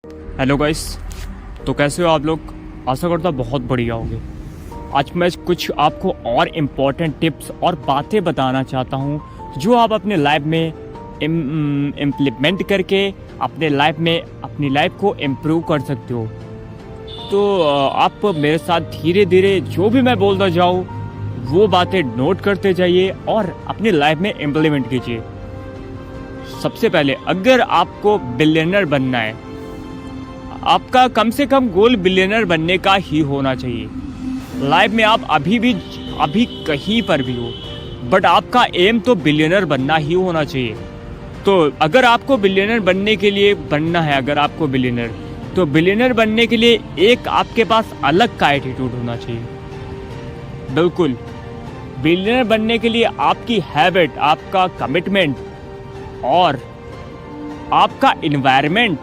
Hello guys, तो कैसे हो आप लोग। आशा करता हूँ बहुत बढ़िया होंगे। आज मैं कुछ आपको और इम्पोर्टेंट टिप्स और बातें बताना चाहता हूँ जो आप अपने लाइफ में इम्प्लीमेंट करके अपनी लाइफ को इम्प्रूव कर सकते हो। तो आप मेरे साथ धीरे धीरे जो भी मैं बोलता जाऊँ वो बातें नोट करते जाइए और अपनी लाइफ में इम्प्लीमेंट कीजिए। सबसे पहले, अगर आपको बिलियनर बनना है, आपका कम से कम गोल बिलियनर बनने का ही होना चाहिए। लाइफ में आप अभी कहीं पर भी हो, बट आपका एम तो बिलियनर बनना ही होना चाहिए। तो अगर आपको बिलियनर बनने के लिए बनना है, तो बिलियनर बनने के लिए एक आपके पास अलग का एटीट्यूड होना चाहिए। बिल्कुल, बिलियनर बनने के लिए आपकी हैबिट, आपका कमिटमेंट और आपका इन्वायरमेंट,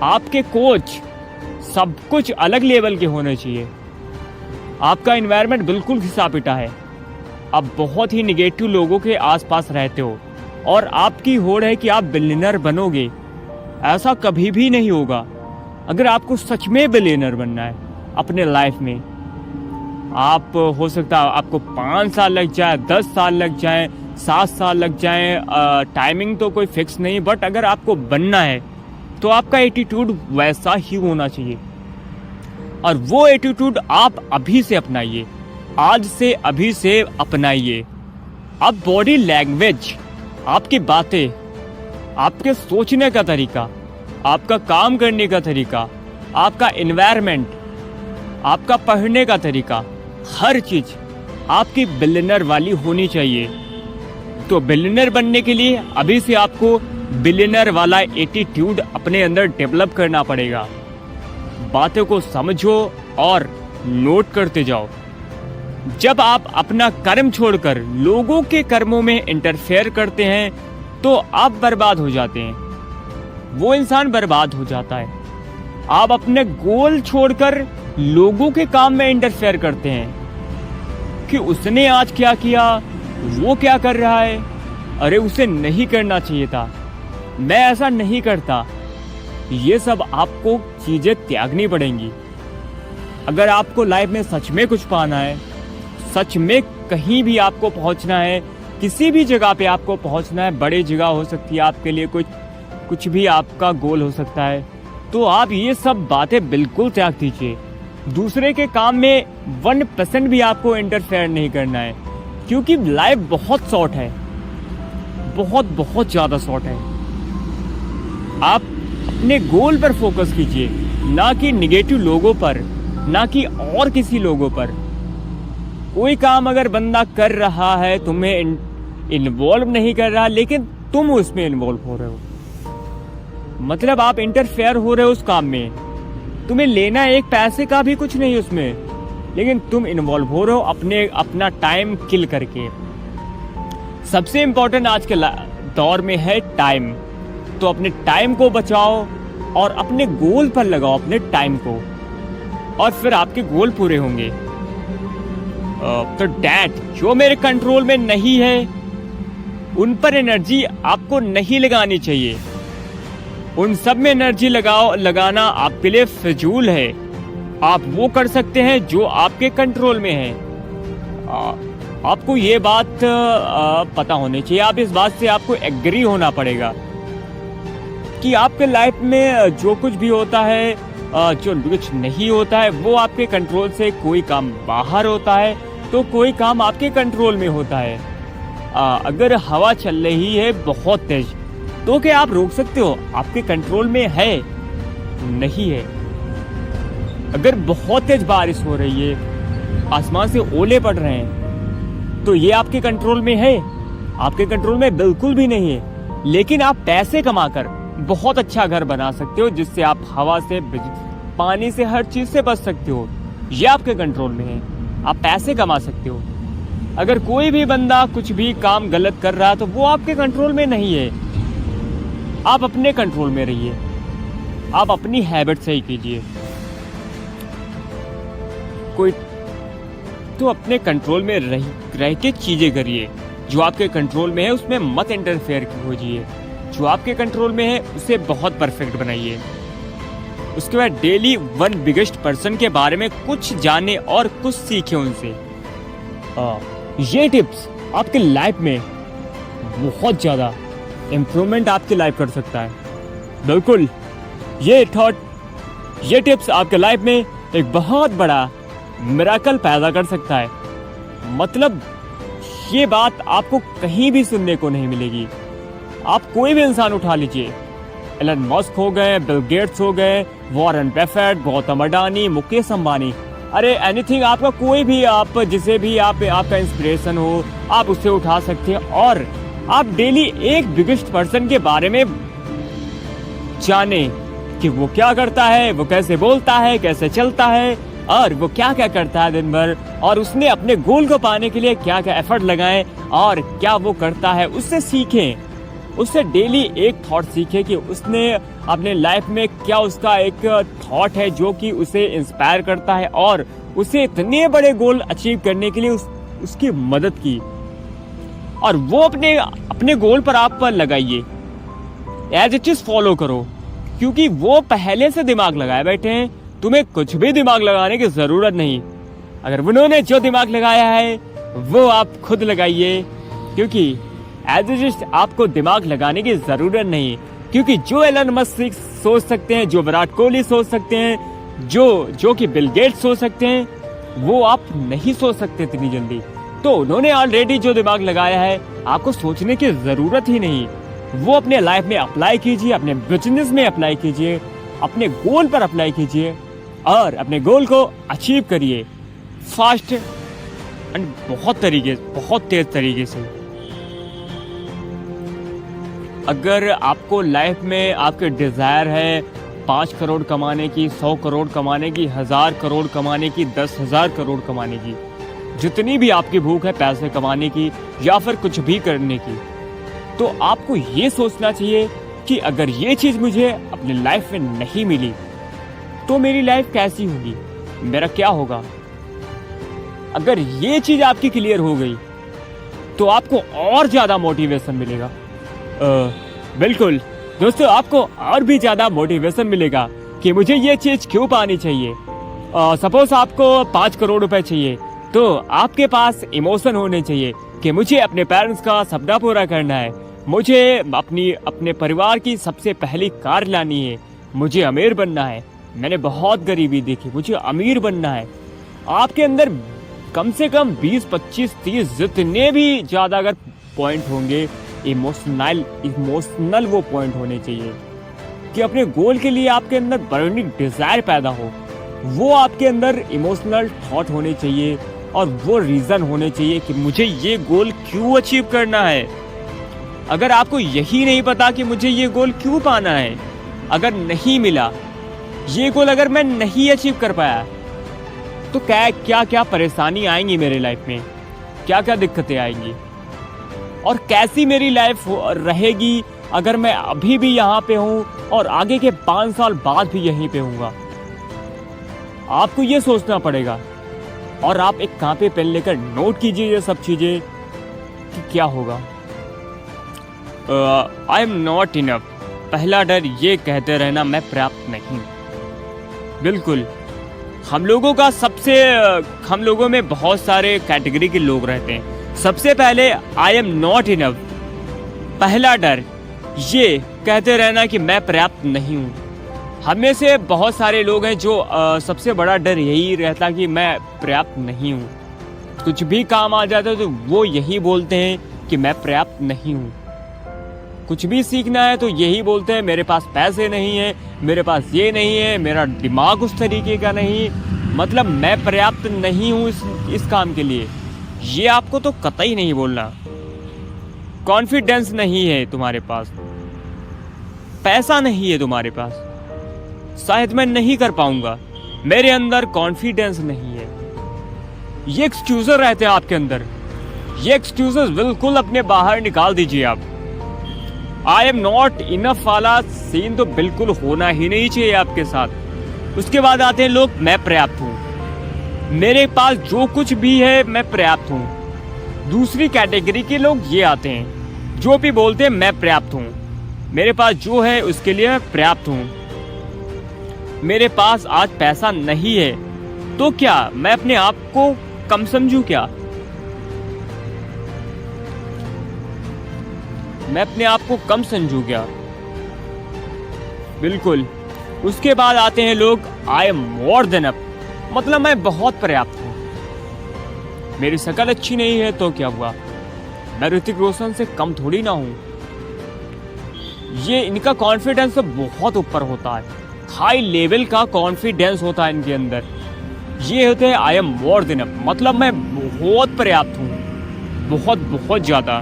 आपके कोच, सब कुछ अलग लेवल के होने चाहिए। आपका इन्वायरमेंट बिल्कुल घिसा पिटा है, आप बहुत ही निगेटिव लोगों के आसपास रहते हो और आपकी होड़ है कि आप बिलियनर बनोगे। ऐसा कभी भी नहीं होगा। अगर आपको सच में बिलियनर बनना है अपने लाइफ में, आप हो सकता है आपको 5 साल लग जाए, 10 साल लग जाए, 7 साल लग जाए, टाइमिंग तो कोई फिक्स नहीं, बट अगर आपको बनना है तो आपका एटीट्यूड वैसा ही होना चाहिए। और वो एटीट्यूड आप अभी से अपनाइए, अभी से अपनाइए। आप बॉडी लैंग्वेज, आपकी बातें, आपके सोचने का तरीका, आपका काम करने का तरीका, आपका एनवायरनमेंट, आपका पढ़ने का तरीका, हर चीज आपकी बिलियनर वाली होनी चाहिए। तो बिलियनर बनने के लिए अभी से आपको बिलियनर वाला एटीट्यूड अपने अंदर डेवलप करना पड़ेगा। बातों को समझो और नोट करते जाओ। जब आप अपना कर्म छोड़कर लोगों के कर्मों में इंटरफेयर करते हैं तो आप बर्बाद हो जाते हैं, वो इंसान बर्बाद हो जाता है। आप अपने गोल छोड़कर लोगों के काम में इंटरफेयर करते हैं कि उसने आज क्या किया, वो क्या कर रहा है, अरे उसे नहीं करना चाहिए था, मैं ऐसा नहीं करता। ये सब आपको चीजें त्यागनी पड़ेंगी। अगर आपको लाइफ में सच में कुछ पाना है, सच में कहीं भी आपको पहुंचना है, किसी भी जगह पे आपको पहुंचना है, बड़ी जगह हो सकती है आपके लिए, कुछ भी आपका गोल हो सकता है, तो आप ये सब बातें बिल्कुल त्याग दीजिए। दूसरे के काम में 1% भी आपको इंटरफेयर नहीं करना है, क्योंकि लाइफ बहुत शॉर्ट है, बहुत ज़्यादा शॉर्ट है। आप अपने गोल पर फोकस कीजिए, ना कि निगेटिव लोगों पर, ना कि और किसी लोगों पर। कोई काम अगर बंदा कर रहा है, तुम्हें इन्वॉल्व नहीं कर रहा, लेकिन तुम उसमें इन्वॉल्व हो रहे हो, मतलब आप इंटरफेयर हो रहे हो उस काम में। तुम्हें लेना एक पैसे का भी कुछ नहीं उसमें, लेकिन तुम इन्वॉल्व हो रहे हो अपना टाइम किल करके। सबसे इंपॉर्टेंट आज के दौर में है टाइम। तो अपने टाइम को बचाओ और अपने गोल पर लगाओ अपने टाइम को, और फिर आपके गोल पूरे होंगे। तो डैट जो मेरे कंट्रोल में नहीं है उन पर एनर्जी आपको नहीं लगानी चाहिए। उन सब में एनर्जी लगाना आपके लिए फिजूल है। आप वो कर सकते हैं जो आपके कंट्रोल में है। आपको ये बात पता होनी चाहिए, आप इस बात से आपको एग्री होना पड़ेगा कि आपके लाइफ में जो कुछ भी होता है, जो कुछ नहीं होता है, वो आपके कंट्रोल से कोई काम बाहर होता है तो कोई काम आपके कंट्रोल में होता है। अगर हवा चल रही है बहुत तेज, तो क्या आप रोक सकते हो? आपके कंट्रोल में है? नहीं है। अगर बहुत तेज बारिश हो रही है, आसमान से ओले पड़ रहे हैं, तो ये आपके कंट्रोल में है? आपके कंट्रोल में बिल्कुल भी नहीं है। लेकिन आप पैसे कमाकर बहुत अच्छा घर बना सकते हो, जिससे आप हवा से, पानी से, हर चीज से बच सकते हो। ये आपके कंट्रोल में है, आप पैसे कमा सकते हो। अगर कोई भी बंदा कुछ भी काम गलत कर रहा है तो वो आपके कंट्रोल में नहीं है। आप अपने कंट्रोल में रहिए, आप अपनी हैबिट सही कीजिए। कोई तो अपने कंट्रोल में रह के चीजें करिए। जो आपके कंट्रोल में है उसमें मत इंटरफेयर कीजिए। जो आपके कंट्रोल में है उसे बहुत परफेक्ट बनाइए। उसके बाद डेली वन बिगेस्ट पर्सन के बारे में कुछ जाने और कुछ सीखे उनसे। ये टिप्स आपके लाइफ में बहुत ज़्यादा इम्प्रूवमेंट आपकी लाइफ कर सकता है। बिल्कुल, ये टिप्स आपके लाइफ में एक बहुत बड़ा मिरेकल पैदा कर सकता है। मतलब ये बात आपको कहीं भी सुनने को नहीं मिलेगी। आप कोई भी इंसान उठा लीजिए, एलन मस्क हो गए, बिल गेट्स हो गए, वॉरेन बफेट, गौतम अडानी, मुकेश अंबानी, अरे एनीथिंग, आपका कोई भी, आप जिसे भी आपका इंस्पिरेशन हो, आप उससे उठा सकते हैं और आप डेली एक बिगेस्ट पर्सन के बारे में जाने कि वो क्या करता है, वो कैसे बोलता है, कैसे चलता है और वो क्या क्या करता है दिन भर, और उसने अपने गोल को पाने के लिए क्या क्या एफर्ट लगाए और क्या वो करता है, उससे सीखें। उससे डेली एक थॉट सीखे कि उसने अपने लाइफ में क्या उसका एक थॉट है जो कि उसे इंस्पायर करता है और उसे इतने बड़े गोल अचीव करने के लिए उसकी मदद की, और वो अपने गोल पर आप पर लगाइए, एज इट इज फॉलो करो, क्योंकि वो पहले से दिमाग लगाए बैठे हैं। तुम्हें कुछ भी दिमाग लगाने की जरूरत नहीं। अगर उन्होंने जो दिमाग लगाया है वो आप खुद लगाइए, क्योंकि एज इट इज आपको दिमाग लगाने की जरूरत नहीं। क्योंकि जो एलन मस्क सोच सकते हैं, जो विराट कोहली सोच सकते हैं, जो कि बिल गेट्स सोच सकते हैं, वो आप नहीं सोच सकते इतनी जल्दी। तो उन्होंने ऑलरेडी जो दिमाग लगाया है, आपको सोचने की जरूरत ही नहीं। वो अपने लाइफ में अप्लाई कीजिए, अपने बिजनेस में अप्लाई कीजिए, अपने गोल पर अप्लाई कीजिए और अपने गोल को अचीव करिए फास्ट एंड बहुत तेज तरीके से। अगर आपको लाइफ में आपके डिजायर है 5 करोड़ कमाने की, 100 करोड़ कमाने की, 1000 करोड़ कमाने की, 10,000 करोड़ कमाने की, जितनी भी आपकी भूख है पैसे कमाने की या फिर कुछ भी करने की, तो आपको ये सोचना चाहिए कि अगर ये चीज मुझे अपनी लाइफ में नहीं मिली तो मेरी लाइफ कैसी होगी, मेरा क्या होगा। अगर ये चीज आपकी क्लियर हो गई तो आपको और ज्यादा मोटिवेशन मिलेगा। बिल्कुल दोस्तों, आपको और भी ज्यादा मोटिवेशन मिलेगा कि मुझे ये चीज क्यों पानी चाहिए। सपोज आपको 5 करोड़ रुपए चाहिए, तो आपके पास इमोशन होने चाहिए कि मुझे अपने पेरेंट्स का सपना पूरा करना है, मुझे अपने परिवार की सबसे पहली कार लानी है, मुझे अमीर बनना है, मैंने बहुत गरीबी देखी, मुझे अमीर बनना है। आपके अंदर कम से कम 20, 25, 30 जितने भी ज्यादा अगर पॉइंट होंगे, इमोशनल वो पॉइंट होने चाहिए कि अपने गोल के लिए आपके अंदर बर्निंग डिजायर पैदा हो। वो आपके अंदर इमोशनल थॉट होने चाहिए और वो रीजन होने चाहिए कि मुझे ये गोल क्यों अचीव करना है। अगर आपको यही नहीं पता कि मुझे ये गोल क्यों पाना है, अगर नहीं मिला ये गोल, अगर मैं नहीं अचीव कर पाया, तो क्या क्या परेशानी आएंगी मेरे लाइफ में, क्या क्या दिक्कतें आएंगी और कैसी मेरी लाइफ रहेगी अगर मैं अभी भी यहाँ पे हूँ और आगे के 5 साल बाद भी यहीं पे हूँगा। आपको ये सोचना पड़ेगा और आप एक कॉपी पेन लेकर नोट कीजिए ये सब चीजें कि क्या होगा। I am not enough. पहला डर ये कहते रहना मैं पर्याप्त नहीं। बिल्कुल, हम लोगों में बहुत सारे कैटेगरी के लोग रहते हैं। सबसे पहले आई एम नॉट इनफ, पहला डर ये कहते रहना कि मैं पर्याप्त नहीं हूँ। हमें से बहुत सारे लोग हैं जो सबसे बड़ा डर यही रहता कि मैं पर्याप्त नहीं हूँ। कुछ भी काम आ जाता है तो वो यही बोलते हैं कि मैं पर्याप्त नहीं हूँ। कुछ भी सीखना है तो यही बोलते हैं मेरे पास पैसे नहीं है, मेरे पास ये नहीं है, मेरा दिमाग उस तरीके का नहीं, मतलब मैं पर्याप्त नहीं हूँ इस काम के लिए। ये आपको तो कतई नहीं बोलना। कॉन्फिडेंस नहीं है तुम्हारे पास, पैसा नहीं है तुम्हारे पास, शायद मैं नहीं कर पाऊंगा, मेरे अंदर कॉन्फिडेंस नहीं है। ये एक्सक्यूज़र रहते हैं आपके अंदर। ये एक्सक्यूज़ेस बिल्कुल अपने बाहर निकाल दीजिए आप। आई एम नॉट इनफ वाला सीन तो बिल्कुल होना ही नहीं चाहिए आपके साथ। उसके बाद आते हैं लोग मैं पर्याप्त हूँ, मेरे पास जो कुछ भी है मैं पर्याप्त हूँ। दूसरी कैटेगरी के लोग ये आते हैं जो भी बोलते हैं मैं पर्याप्त हूँ, मेरे पास जो है उसके लिए मैं पर्याप्त हूँ। मेरे पास आज पैसा नहीं है, तो क्या मैं अपने आप को कम समझूं क्या? मैं अपने आप को कम समझूं क्या? बिल्कुल। उसके बाद आते हैं लोग, I am more than up, मतलब मैं बहुत पर्याप्त हूँ। मेरी शक्ल अच्छी नहीं है तो क्या हुआ, मैं ऋतिक रोशन से कम थोड़ी ना हूँ। ये इनका कॉन्फिडेंस तो बहुत ऊपर होता है, हाई लेवल का कॉन्फिडेंस होता है इनके अंदर। ये होते हैं I am more than up, मतलब मैं बहुत पर्याप्त हूँ, बहुत बहुत ज्यादा।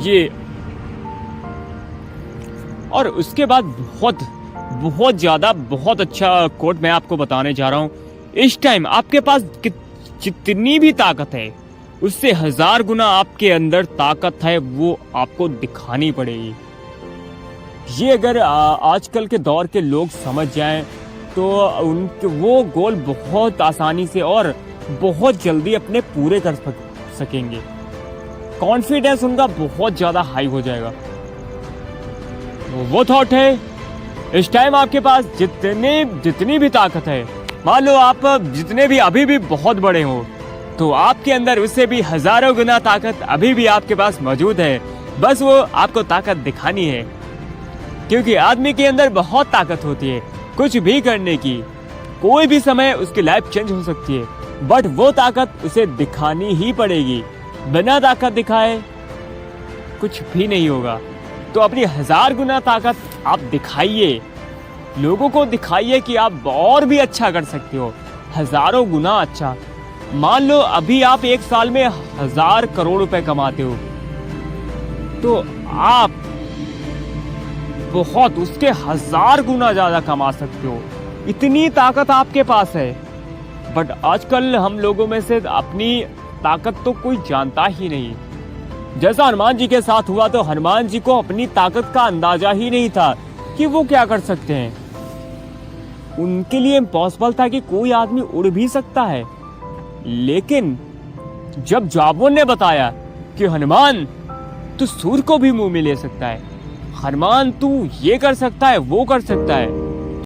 ये और उसके बाद बहुत बहुत ज्यादा बहुत अच्छा कोट मैं आपको बताने जा रहा हूँ। इस टाइम आपके पास जितनी भी ताकत है उससे 1000 गुना आपके अंदर ताकत है, वो आपको दिखानी पड़ेगी। ये अगर आजकल के दौर के लोग समझ जाएं तो उनके वो गोल बहुत आसानी से और बहुत जल्दी अपने पूरे कर सकेंगे। कॉन्फिडेंस उनका बहुत ज्यादा हाई हो जाएगा। वो थॉट है, इस टाइम आपके पास जितनी भी ताकत है, मान लो आप जितने भी अभी भी बहुत बड़े हो, तो आपके अंदर उससे भी 1000 गुना ताकत अभी भी आपके पास मौजूद है। बस वो आपको ताकत दिखानी है, क्योंकि आदमी के अंदर बहुत ताकत होती है कुछ भी करने की। कोई भी समय उसकी लाइफ चेंज हो सकती है, बट वो ताकत उसे दिखानी ही पड़ेगी। बिना ताकत दिखाए कुछ भी नहीं होगा। तो अपनी 1000 गुना ताकत आप दिखाइए, लोगों को दिखाइए कि आप और भी अच्छा कर सकते हो, 1000 गुना अच्छा। मान लो अभी आप एक साल में 1000 करोड़ रुपए कमाते हो, तो आप बहुत उसके 1000 गुना ज्यादा कमा सकते हो। इतनी ताकत आपके पास है। बट आजकल हम लोगों में से अपनी ताकत तो कोई जानता ही नहीं। जैसा हनुमान जी के साथ हुआ, तो हनुमान जी को अपनी ताकत का अंदाजा ही नहीं था कि वो क्या कर सकते हैं। उनके लिए इम्पॉसिबल था कि कोई आदमी उड़ भी सकता है। लेकिन जब जाबोन ने बताया कि हनुमान तू सूर्य को भी मुंह में ले सकता है, हनुमान तू ये कर सकता है वो कर सकता है,